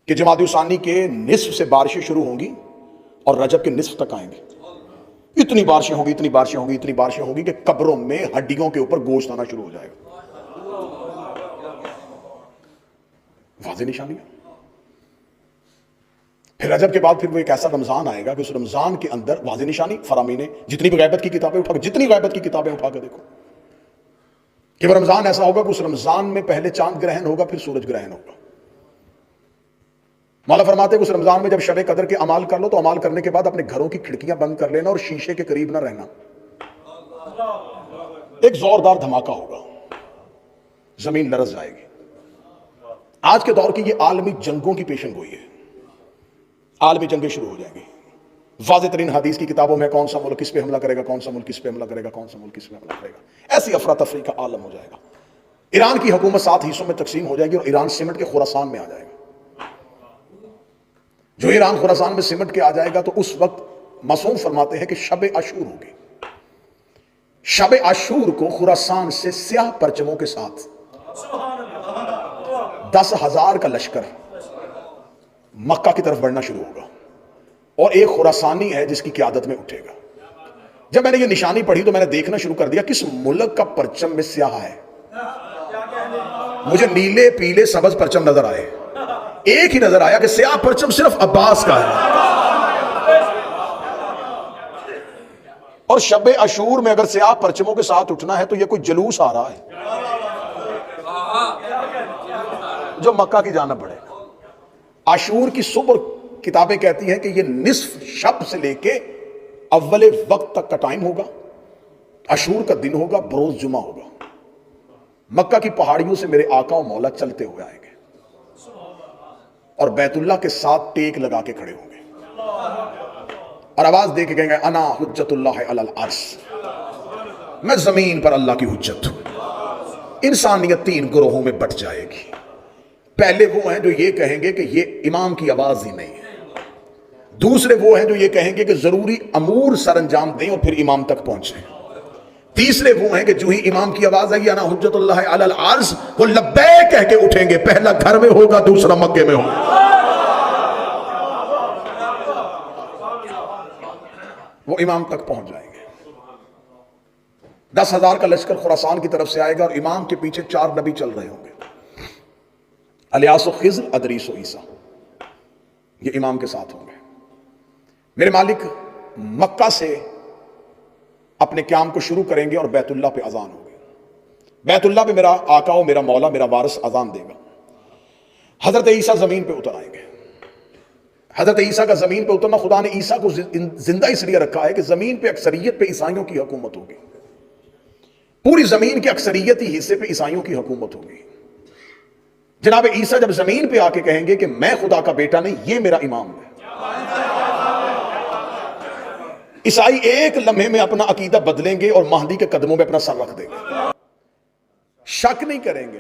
کہ جمادی ثانی کے نصف سے بارشیں شروع ہوں گی اور رجب کے نصف تک آئیں گی. اتنی بارشیں ہوں گی، اتنی بارشیں ہوں گی، اتنی بارشیں ہوں گی کہ قبروں میں ہڈیوں کے اوپر گوشت آنا شروع ہو جائے گا. واضح نشانی ہے. پھر رجب کے بعد پھر وہ ایک ایسا رمضان آئے گا کہ اس رمضان کے اندر واضح نشانی فرامین جتنی بھی غیبت کی کتابیں اٹھا کے دیکھو کہ وہ رمضان ایسا ہوگا کہ اس رمضان میں پہلے چاند گرہن ہوگا، پھر سورج گرہن ہوگا. مولا فرماتے ہیں کہ اس رمضان میں جب شب قدر کے اعمال کر لو تو اعمال کرنے کے بعد اپنے گھروں کی کھڑکیاں بند کر لینا اور شیشے کے قریب نہ رہنا. ایک زوردار دھماکہ ہوگا، زمین لرز جائے گی. آج کے دور کی یہ عالمی جنگوں کی پیشن گوئی ہے. عالمی جنگیں شروع ہو جائیں گی. واضح ترین حدیث کی کتابوں میں کون سا ملک کس پہ حملہ کرے گا، کون سا ملک کس پہ حملہ کرے گا، کون سا ملک کس پہ حملہ کرے گا. ایسی افراتفری کا عالم ہو جائے گا. ایران کی حکومت 7 حصوں میں تقسیم ہو جائے گی اور ایران سمٹ کے خراسان میں آ جائے گا. جو ایران خراسان میں سمٹ کے آ جائے گا تو اس وقت معصوم فرماتے ہیں کہ شب عاشور ہوگی. شب عاشور کو خراسان سے سیاہ پرچموں کے ساتھ 10,000 کا لشکر مکہ کی طرف بڑھنا شروع ہوگا اور ایک خراسانی ہے جس کی قیادت میں اٹھے گا. جب میں نے یہ نشانی پڑھی تو میں نے دیکھنا شروع کر دیا کس ملک کا پرچم میں سیاہ ہے. مجھے نیلے پیلے سبز پرچم نظر آئے. ایک ہی نظر آیا کہ سیاہ پرچم صرف عباس کا ہے. اور شب عاشور میں اگر سیاہ پرچموں کے ساتھ اٹھنا ہے تو یہ کوئی جلوس آ رہا ہے جو مکہ کی جانب بڑھے گا. عاشور کی صبح کتابیں کہتی ہیں کہ یہ نصف شب سے لے کے اول وقت تک کا ٹائم ہوگا. عاشور کا دن ہوگا، بروز جمعہ ہوگا. مکہ کی پہاڑیوں سے میرے آقا و مولا چلتے ہوئے آئیں گے اور بیت اللہ کے ساتھ ٹیک لگا کے کھڑے ہوں گے اور آواز دے کے کہیں گے انا حجت اللہ علی العرش، میں زمین پر اللہ کی حجت ہوں. انسانیت 3 گروہوں میں بٹ جائے گی. پہلے وہ ہیں جو یہ کہیں گے کہ یہ امام کی آواز ہی نہیں ہے. دوسرے وہ ہیں جو یہ کہیں گے کہ ضروری امور سر انجام دیں اور پھر امام تک پہنچیں. تیسرے وہ ہیں کہ جو ہی امام کی آواز آئی انا حجت اللہ علی العرش وہ لبیک کہہ کے اٹھیں گے. پہلا گھر میں ہوگا، دوسرا مکے میں ہوگا. وہ امام تک پہنچ جائیں گے. 10,000 کا لشکر خراسان کی طرف سے آئے گا اور امام کے پیچھے 4 نبی چل رہے ہوں گے، الیاس و خضر، ادریس و عیسیٰ. یہ امام کے ساتھ ہوں گے. میرے مالک مکہ سے اپنے قیام کو شروع کریں گے اور بیت اللہ پہ اذان ہوگی. بیت اللہ پہ میرا آقا و میرا مولا میرا وارث اذان دے گا. حضرت عیسیٰ زمین پہ اتر آئیں گے. حضرت عیسیٰ کا زمین پہ اترنا، خدا نے عیسیٰ کو زندہ اس لیے رکھا ہے کہ زمین پہ اکثریت پہ عیسائیوں کی حکومت ہوگی. پوری زمین کے اکثریتی حصے پہ عیسائیوں کی حکومت ہوگی. جناب عیسیٰ جب زمین پہ آ کے کہیں گے کہ میں خدا کا بیٹا نہیں، یہ میرا امام ہے، عیسائی ایک لمحے میں اپنا عقیدہ بدلیں گے اور مہدی کے قدموں میں اپنا سر رکھ دیں گے. شک نہیں کریں گے.